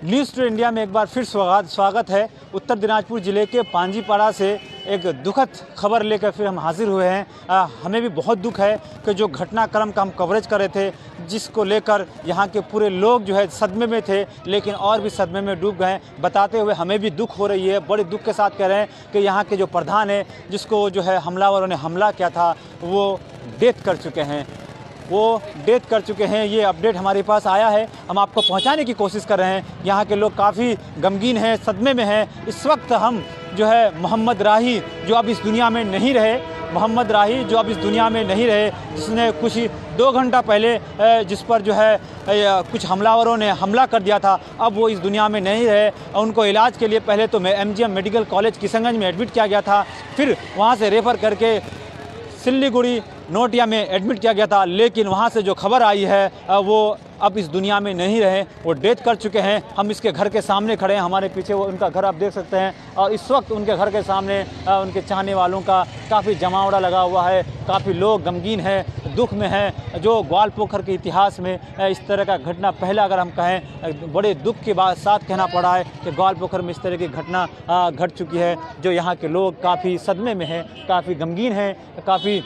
News to India में एक बार फिर स्वागत है। उत्तर दिनाजपुर ज़िले के पांजीपाड़ा से एक दुखद खबर लेकर फिर हम हाजिर हुए हैं। हमें भी बहुत दुख है कि जो घटनाक्रम का हम कवरेज कर रहे थे, जिसको लेकर यहाँ के पूरे लोग जो है सदमे में थे, लेकिन और भी सदमे में डूब गए। बताते हुए हमें भी दुख हो रही है, बड़े दुख के साथ कह रहे हैं कि यहाँ के जो प्रधान है, जिसको जो है हमलावरों ने हमला किया था, वो डेथ कर चुके हैं। ये अपडेट हमारे पास आया है, हम आपको पहुंचाने की कोशिश कर रहे हैं। यहाँ के लोग काफ़ी गमगीन हैं, सदमे में हैं। इस वक्त हम जो है मोहम्मद राही जो अब इस दुनिया में नहीं रहे, जिसने कुछ 2 घंटा पहले जिस पर जो है कुछ हमलावरों ने हमला कर दिया था, अब वो इस दुनिया में नहीं रहे। उनको इलाज के लिए पहले तो MGM मेडिकल कॉलेज किशनगंज में एडमिट किया गया था, फिर वहाँ से रेफ़र करके सिल्लीगुड़ी नोटिया में एडमिट किया गया था, लेकिन वहाँ से जो खबर आई है वो अब इस दुनिया में नहीं रहे, वो डेथ कर चुके हैं। हम इसके घर के सामने खड़े हैं, हमारे पीछे वो उनका घर आप देख सकते हैं, और इस वक्त उनके घर के सामने उनके चाहने वालों का काफ़ी जमावड़ा लगा हुआ है। काफ़ी लोग गमगीन हैं, दुख में हैं। जो ग्वालपोखर के इतिहास में इस तरह का घटना पहला अगर हम कहें, बड़े दुख के साथ कहना पड़ा है कि ग्वालपोखर में इस तरह की घटना घट चुकी है। जो यहाँ के लोग काफ़ी सदमे में हैं, काफ़ी गमगीन हैं, काफ़ी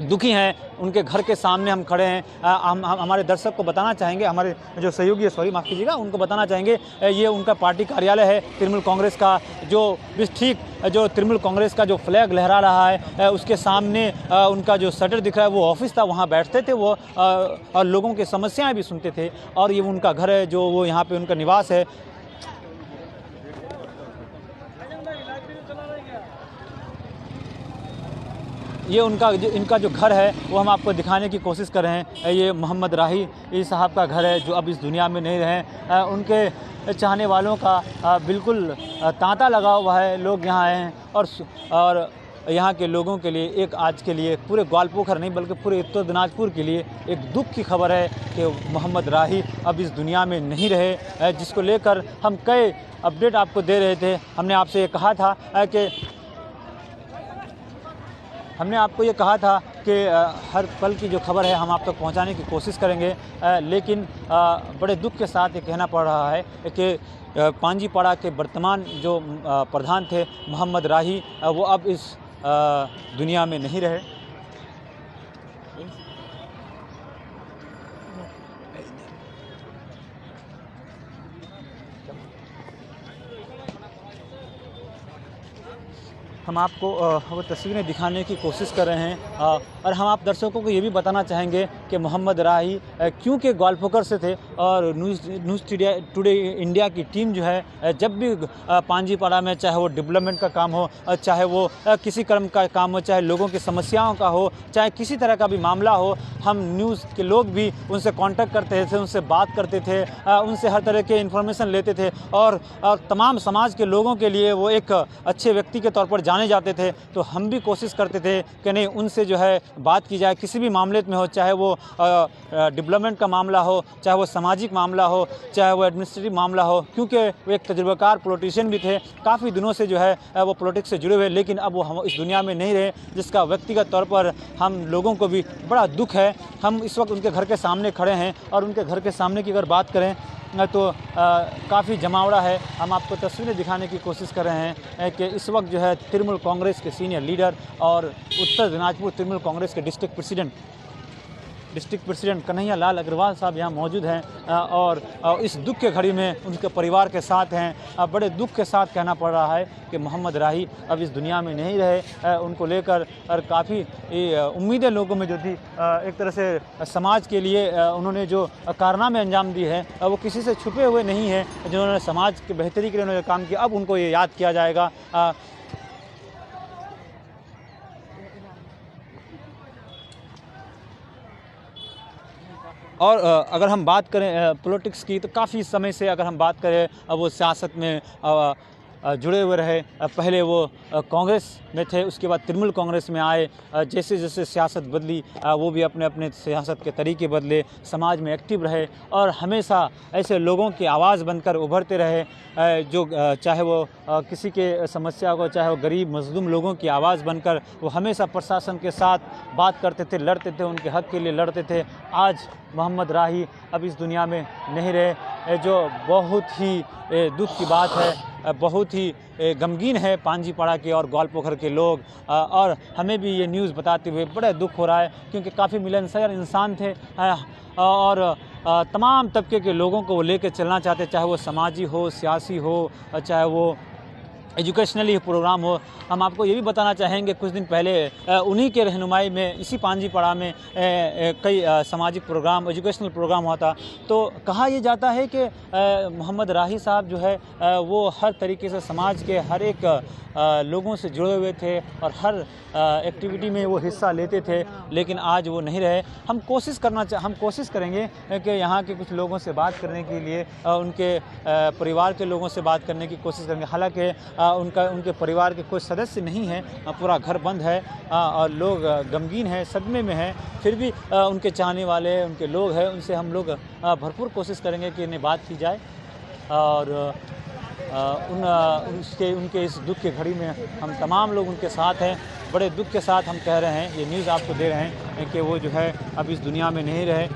दुखी हैं। उनके घर के सामने हम खड़े हैं। हम हमारे दर्शक को बताना चाहेंगे, हमारे जो सहयोगी है, माफ़ कीजिएगा, उनको बताना चाहेंगे, ये उनका पार्टी कार्यालय है तृणमूल कांग्रेस का, जो तृणमूल कांग्रेस का जो फ्लैग लहरा रहा है, उसके सामने उनका जो शटर दिख रहा है वो ऑफिस था, वहाँ बैठते थे वो, और लोगों की समस्याएं भी सुनते थे। और ये उनका घर है, जो वो यहाँ पे उनका निवास है। ये इनका जो घर है वो हम आपको दिखाने की कोशिश कर रहे हैं। ये मोहम्मद राही साहब का घर है, जो अब इस दुनिया में नहीं रहे। उनके चाहने वालों का बिल्कुल तांता लगा हुआ है। लोग यहाँ आए हैं और यहाँ के लोगों के लिए एक आज के लिए पूरे ग्वालपोखर नहीं बल्कि पूरे उत्तर दिनाजपुर के लिए एक दुख की खबर है कि मोहम्मद राही अब इस दुनिया में नहीं रहे, जिसको लेकर हम कई अपडेट आपको दे रहे थे। हमने आपको ये कहा था कि हर पल की जो खबर है हम आप तक पहुंचाने की कोशिश करेंगे, लेकिन बड़े दुख के साथ ये कहना पड़ रहा है कि पांजीपाड़ा के वर्तमान जो प्रधान थे मोहम्मद राही, वो अब इस दुनिया में नहीं रहे। हम आपको वो तस्वीरें दिखाने की कोशिश कर रहे हैं, और हम आप दर्शकों को ये भी बताना चाहेंगे कि मोहम्मद राही क्योंकि ग्वालपोखर से थे, और न्यूज़ टुडे इंडिया की टीम जो है जब भी पांजीपाड़ा में, चाहे वो डेवलपमेंट का काम हो, चाहे वो किसी कर्म का काम हो, चाहे लोगों की समस्याओं का हो, चाहे किसी तरह का भी मामला हो, हम न्यूज़ के लोग भी उनसे कांटेक्ट करते थे, उनसे बात करते थे, उनसे हर तरह के इन्फॉर्मेशन लेते थे, और तमाम समाज के लोगों के लिए वो एक अच्छे व्यक्ति के तौर पर जाने जाते थे। तो हम भी कोशिश करते थे कि नहीं, उनसे जो है बात की जाए, किसी भी मामले में हो, चाहे वो डेवलपमेंट का मामला हो, चाहे वो सामाजिक मामला हो, चाहे वो एडमिनिस्ट्रेटिव मामला हो, क्योंकि वो एक तजुर्बाकार पॉलिटिशियन भी थे, काफ़ी दिनों से जो है वो पॉलिटिक्स से जुड़े हुए, लेकिन अब वो हम इस दुनिया में नहीं रहे, जिसका व्यक्तिगत तौर पर हम लोगों को भी बड़ा दुख है। हम इस वक्त उनके घर के सामने खड़े हैं, और उनके घर के सामने की अगर बात करें तो काफ़ी जमावड़ा है। हम आपको तस्वीरें दिखाने की कोशिश कर रहे हैं कि इस वक्त जो है तृणमूल कांग्रेस के सीनियर लीडर और उत्तर दिनाजपुर तृणमूल कांग्रेस के डिस्ट्रिक्ट प्रेसिडेंट कन्हैया लाल अग्रवाल साहब यहाँ मौजूद हैं, और इस दुख के घड़ी में उनके परिवार के साथ हैं। बड़े दुख के साथ कहना पड़ रहा है कि मोहम्मद राही अब इस दुनिया में नहीं रहे। उनको लेकर काफ़ी उम्मीदें लोगों में जो थी, एक तरह से समाज के लिए उन्होंने जो कारनामे अंजाम दिए हैं, वो किसी से छुपे हुए नहीं हैं। जिन्होंने समाज की बेहतरी के लिए उन्होंने काम किया, अब उनको ये याद किया जाएगा। और अगर हम बात करें पॉलिटिक्स की, तो काफ़ी समय से अगर हम बात करें वो सियासत में जुड़े हुए रहे। पहले वो कांग्रेस में थे, उसके बाद तृणमूल कांग्रेस में आए। जैसे जैसे सियासत बदली वो भी अपने अपने सियासत के तरीके बदले, समाज में एक्टिव रहे और हमेशा ऐसे लोगों की आवाज़ बनकर उभरते रहे जो चाहे वो किसी के समस्या को, चाहे वो गरीब मजलूम लोगों की आवाज़ बनकर वो हमेशा प्रशासन के साथ बात करते थे, लड़ते थे, उनके हक़ के लिए लड़ते थे। आज मोहम्मद राही अब इस दुनिया में नहीं रहे, जो बहुत ही दुख की बात है, बहुत ही गमगीन है पांजीपाड़ा के और ग्वालपोखर के लोग। और हमें भी ये न्यूज़ बताते हुए बड़ा दुख हो रहा है, क्योंकि काफ़ी मिलनसार इंसान थे और तमाम तबके के लोगों को वो लेकर चलना चाहते, चाहे वो समाजी हो, सियासी हो, चाहे वो एजुकेशनली प्रोग्राम हो। हम आपको ये भी बताना चाहेंगे, कुछ दिन पहले उन्हीं के रहनुमाई में इसी पांजीपाड़ा में कई सामाजिक प्रोग्राम, एजुकेशनल प्रोग्राम हुआ था। तो कहा यह जाता है कि मोहम्मद राही साहब जो है वो हर तरीके से समाज के हर एक लोगों से जुड़े हुए थे और हर एक्टिविटी में वो हिस्सा लेते थे, लेकिन आज वो नहीं रहे। हम कोशिश करेंगे कि यहाँ के कुछ लोगों से बात करने के लिए, उनके परिवार के लोगों से बात करने की कोशिश करेंगे। हालांकि उनके परिवार के कोई सदस्य नहीं हैं, पूरा घर बंद है और लोग गमगीन हैं, सदमे में हैं। फिर भी उनके चाहने वाले, उनके लोग हैं, उनसे हम लोग भरपूर कोशिश करेंगे कि इन्हें बात की जाए और उनके इस दुख की घड़ी में हम तमाम लोग उनके साथ हैं। बड़े दुख के साथ हम कह रहे हैं, ये न्यूज़ आपको दे रहे हैं कि वो जो है अब इस दुनिया में नहीं रहे।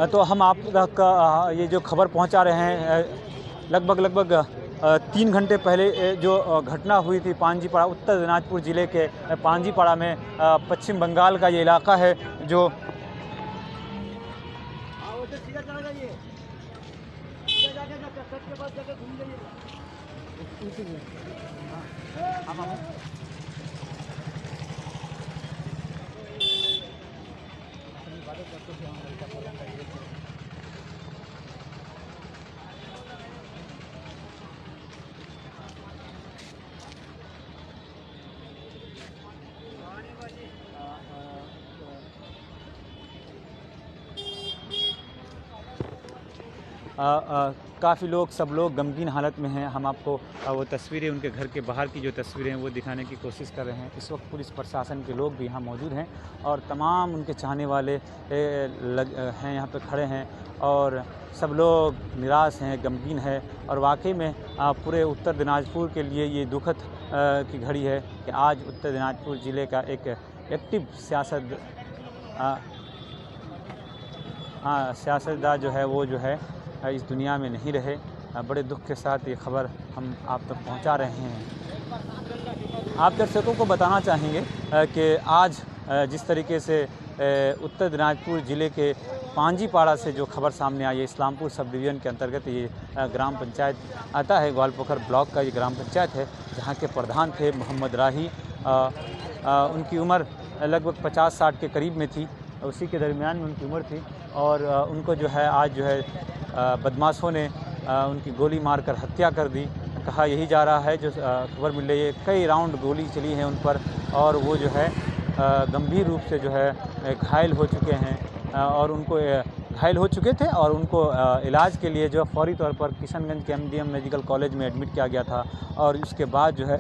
तो हम आप तक ये जो खबर पहुंचा रहे हैं, लगभग 3 घंटे पहले जो घटना हुई थी पांजीपाड़ा, उत्तर दिनाजपुर ज़िले के पांजीपाड़ा में, पश्चिम बंगाल का ये इलाका है जो काफ़ी लोग, सब लोग गमगीन हालत में हैं। हम आपको वो तस्वीरें, उनके घर के बाहर की जो तस्वीरें हैं वो दिखाने की कोशिश कर रहे हैं। इस वक्त पुलिस प्रशासन के लोग भी यहाँ मौजूद हैं और तमाम उनके चाहने वाले हैं यहाँ पे खड़े हैं और सब लोग निराश हैं, गमगीन है। और वाकई में पूरे उत्तर दिनाजपुर के लिए ये दुखद की घड़ी है कि आज उत्तर दिनाजपुर ज़िले का एक एक्टिव सियासतदान जो है वो जो है इस दुनिया में नहीं रहे। बड़े दुख के साथ ये खबर हम आप तक पहुंचा रहे हैं। आप दर्शकों को बताना चाहेंगे कि आज जिस तरीके से उत्तर दिनाजपुर ज़िले के पांजीपाड़ा से जो खबर सामने आई है, इस्लामपुर सब डिवीज़न के अंतर्गत ये ग्राम पंचायत आता है, ग्वालपोखर ब्लॉक का ये ग्राम पंचायत है, जहाँ के प्रधान थे मोहम्मद राही। उनकी उम्र लगभग 50-60 के करीब में थी, उसी के दरमियान में उनकी उम्र थी और उनको जो है आज जो है बदमाशों ने उनकी गोली मारकर हत्या कर दी। कहा यही जा रहा है, जो खबर मिल रही है, कई राउंड गोली चली है उन पर और वो जो है गंभीर रूप से जो है घायल हो चुके हैं और उनको घायल हो चुके थे और उनको इलाज के लिए जो फौरी तौर पर किशनगंज के MDM मेडिकल कॉलेज में एडमिट किया गया था और उसके बाद जो है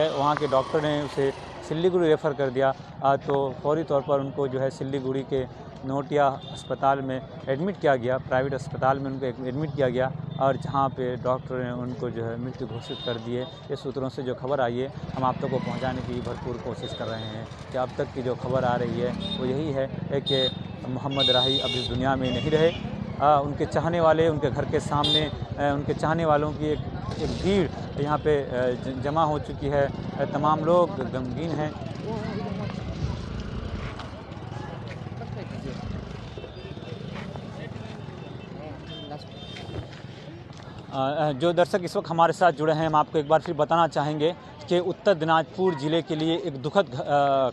वहाँ के डॉक्टर ने उसे सिल्लीगुड़ी रेफ़र कर दिया। तो फौरी तौर पर उनको जो है सिल्लीगुड़ी के नोटिया अस्पताल में एडमिट किया गया, प्राइवेट अस्पताल में उनको एडमिट किया गया और जहां पे डॉक्टर ने उनको जो है मृत्यु घोषित कर दिए। ये सूत्रों से जो खबर आई है हम आप तक को पहुंचाने की भरपूर कोशिश कर रहे हैं कि अब तक की जो खबर आ रही है वो यही है कि मोहम्मद राही अब इस दुनिया में नहीं रहे। उनके चाहने वाले, उनके घर के सामने उनके चाहने वालों की एक भीड़ यहाँ पे जमा हो चुकी है। तमाम लोग गमगीन हैं। जो दर्शक इस वक्त हमारे साथ जुड़े हैं, हम आपको एक बार फिर बताना चाहेंगे कि उत्तर दिनाजपुर ज़िले के लिए एक दुखद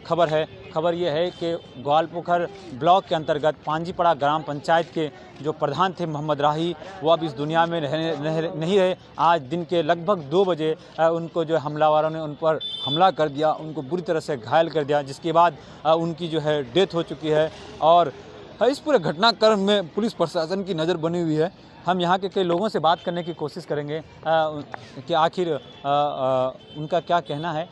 खबर है। खबर ये है कि ग्वालपोखर ब्लॉक के अंतर्गत पांजीपड़ा ग्राम पंचायत के जो प्रधान थे मोहम्मद राही, वो अब इस दुनिया में नहीं रहे। आज दिन के लगभग 2 बजे उनको जो हमलावरों ने उन पर हमला कर दिया, उनको बुरी तरह से घायल कर दिया, जिसके बाद उनकी जो है डेथ हो चुकी है। और इस पूरे घटनाक्रम में पुलिस प्रशासन की नज़र बनी हुई है। हम यहाँ के कई लोगों से बात करने की कोशिश करेंगे कि आखिर उनका क्या कहना है।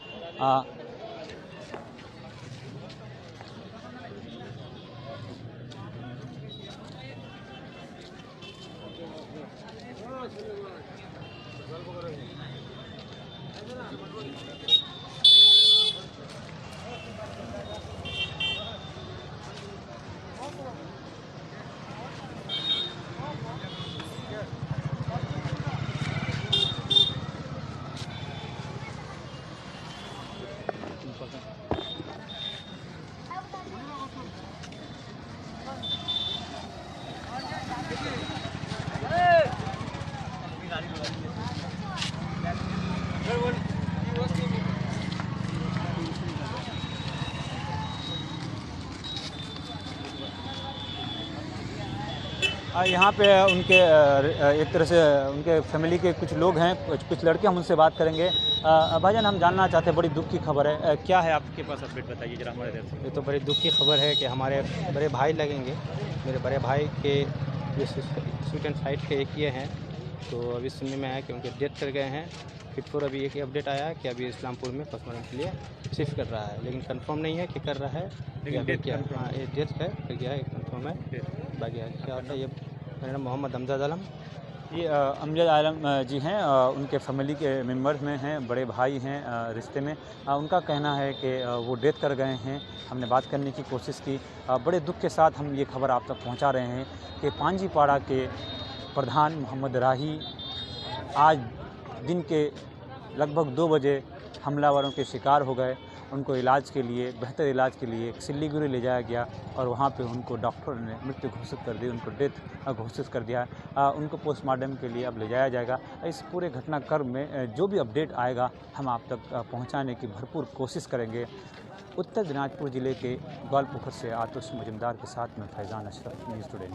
यहाँ पे उनके एक तरह से उनके फैमिली के कुछ लोग हैं, कुछ लड़के, हम उनसे बात करेंगे। भाईजान, हम जानना चाहते हैं, बड़ी दुख की खबर है, क्या है आपके पास अपडेट, बताइए जरा हमारे देश से। ये तो बड़ी दुख की खबर है कि हमारे बड़े भाई लगेंगे, मेरे बड़े भाई के जो स्वीट एंड साइड के एक ये हैं, तो अभी सुनने में आया कि उनके डेथ कर गए हैं। फिर अभी एक अपडेट आया है कि अभी इस्लामपुर में पोस्टमार्टम के लिए शिफ्ट कर रहा है, लेकिन कंफर्म नहीं है कि कर रहा है या फिर क्या। हाँ, ये डेथ है, कर गया है, कंफर्म है। बाकी क्या होता है, ये मेरा नाम मोहम्मद अमजद आलम। ये अमजद आलम जी हैं, उनके फैमिली के मेंबर्स में हैं, बड़े भाई हैं रिश्ते में। उनका कहना है कि वो डेथ कर गए हैं। हमने बात करने की कोशिश की। बड़े दुख के साथ हम ये खबर आप तक पहुंचा रहे हैं कि पांजीपाड़ा के प्रधान मोहम्मद राही आज दिन के लगभग 2 बजे हमलावरों के शिकार हो गए। उनको इलाज के लिए, बेहतर इलाज के लिए सिल्लीगुड़ी ले जाया गया और वहाँ पे उनको डॉक्टर ने मृत्यु घोषित कर दी, उनको डेथ घोषित कर दिया। उनको पोस्टमार्टम के लिए अब ले जाया जाएगा। इस पूरे घटनाक्रम में जो भी अपडेट आएगा हम आप तक पहुँचाने की भरपूर कोशिश करेंगे। उत्तर दिनाजपुर ज़िले के ग्वालपोखर से आतुष मजुमदार के साथ में फैज़ान अशरफ, न्यूज़ टुडे।